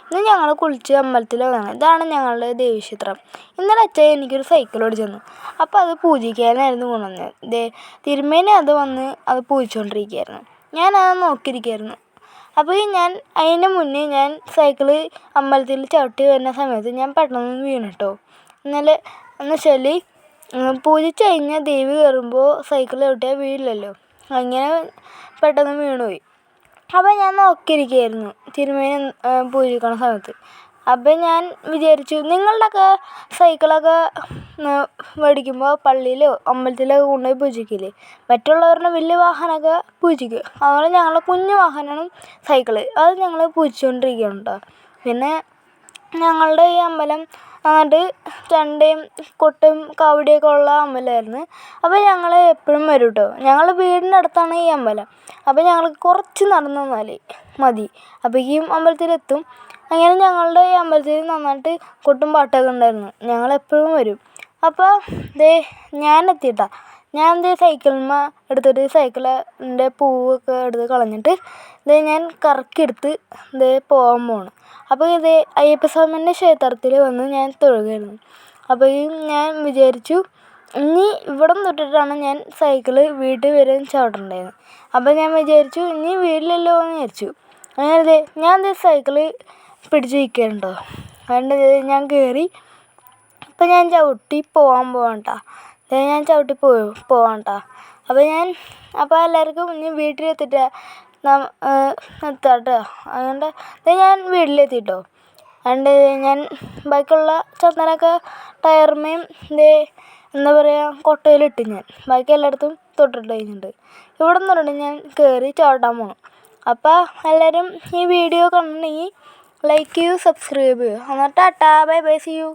ഇന്ന് ഞങ്ങൾ കുളിച്ച് അമ്പലത്തിൽ വന്നതാണ്. ഇതാണ് ഞങ്ങളുടെ ദേവീക്ഷേത്രം. ഇന്നലെ അച്ഛൻ എനിക്കൊരു സൈക്കിൾ ഓടിച്ചു തന്നു. അപ്പോൾ അത് പൂജിക്കാനായിരുന്നു കൊണ്ടുവന്നത്. തിരുമേനി അത് വന്ന് അത് പൂജിച്ചുകൊണ്ടിരിക്കുകയായിരുന്നു. ഞാനത് നോക്കിയിരിക്കുകയായിരുന്നു. അപ്പോൾ ഞാൻ അതിന് മുന്നേ ഞാൻ സൈക്കിള് അമ്പലത്തിൽ ചവിട്ടി വരുന്ന സമയത്ത് ഞാൻ പെട്ടെന്ന് വീണിട്ടോ. ഇന്നലെ എന്ന് വെച്ചാൽ പൂജിച്ച് കഴിഞ്ഞാൽ ദേവി കയറുമ്പോൾ സൈക്കിൾ ചവിട്ടിയാൽ വീഴില്ലല്ലോ. അങ്ങനെ പെട്ടെന്ന് വീണുപോയി. അപ്പോൾ ഞാൻ നോക്കിയിരിക്കുകയായിരുന്നു തിരുമേനി പൂജിക്കണ സമയത്ത്. അപ്പം ഞാൻ വിചാരിച്ചു, നിങ്ങളുടെയൊക്കെ സൈക്കിളൊക്കെ മേടിക്കുമ്പോൾ പള്ളിയിലോ അമ്പലത്തിലൊക്കെ കൊണ്ടുപോയി പൂജിക്കില്ലേ? മറ്റുള്ളവരുടെ വലിയ വാഹനമൊക്കെ പൂജിക്കും. അതുപോലെ ഞങ്ങളുടെ കുഞ്ഞു വാഹനമാണ് സൈക്കിള്. അത് ഞങ്ങൾ പൂജിച്ചുകൊണ്ടിരിക്കുകയാണ് കേട്ടോ. പിന്നെ ഞങ്ങളുടെ ഈ അമ്പലം അങ്ങോട്ട് ചെണ്ടയും കൊട്ടും കാവടിയൊക്കെ ഉള്ള അമ്പലമായിരുന്നു. അപ്പോൾ ഞങ്ങൾ എപ്പോഴും വരും കേട്ടോ. ഞങ്ങളുടെ വീടിൻ്റെ അടുത്താണ് ഈ അമ്പലം. അപ്പോൾ ഞങ്ങൾക്ക് കുറച്ച് നടന്നു വന്നാൽ മതി, അപ്പോഴേക്കും അമ്പലത്തിലെത്തും. അങ്ങനെ ഞങ്ങളുടെ ഈ അമ്പലത്തിൽ നന്നായിട്ട് കൊട്ടും പാട്ടൊക്കെ ഉണ്ടായിരുന്നു. ഞങ്ങളെപ്പോഴും വരും. അപ്പോൾ ഞാൻ എത്തിയിട്ടാ. ഞാൻ സൈക്കിളിന്മേ എടുത്തിട്ട് സൈക്കിളിൻ്റെ പൂവൊക്കെ എടുത്ത് കളഞ്ഞിട്ട് ഞാൻ കറക്കിയെടുത്ത് പോകാൻ പോകണം. അപ്പോൾ അയ്യപ്പസ്വാമിൻ്റെ ക്ഷേത്രത്തിൽ വന്ന് ഞാൻ തൊഴുകയായിരുന്നു. അപ്പോൾ ഞാൻ വിചാരിച്ചു, ഇനി ഇവിടം തൊട്ടിട്ടാണ് ഞാൻ സൈക്കിള് വീട്ടിൽ വരെ ചവിട്ടേണ്ടത്. അപ്പോൾ ഞാൻ വിചാരിച്ചു, ഇനി വീട്ടിലല്ലോ എന്ന് വിചാരിച്ചു. അങ്ങനെ ഞാൻ സൈക്കിള് പിടിച്ച് നിൽക്കുകയുണ്ടോ. അതുകൊണ്ട് ഞാൻ കയറി. അപ്പം ഞാൻ ചവിട്ടി പോകണ്ട. ഞാൻ ചവിട്ടി പോകണ്ട. അപ്പോൾ എല്ലാവർക്കും ഇനി വീട്ടിലെത്തിയിട്ട് എത്താട്ടോ. അതുകൊണ്ട് ഞാൻ വീട്ടിലെത്തിയിട്ടോ. അതുകൊണ്ട് ഞാൻ ബാക്കിയുള്ള ചന്ദനമൊക്കെ ടയറുമേയും എന്താ പറയുക കൊട്ടയിലിട്ട് ഞാൻ ബാക്കി എല്ലായിടത്തും തൊട്ടിട്ട് കഴിഞ്ഞിട്ടുണ്ട്. ഇവിടെ നിന്നിട്ട് ഞാൻ കയറി ചവിട്ടാൻ പോകണം. അപ്പോൾ എല്ലാവരും ഈ വീഡിയോ കണ്ടിട്ടുണ്ടെങ്കിൽ ലൈക്ക് ചെയ്യൂ, സബ്സ്ക്രൈബ് ചെയ്യൂ. എന്നിട്ട് tata, bye bye, see U.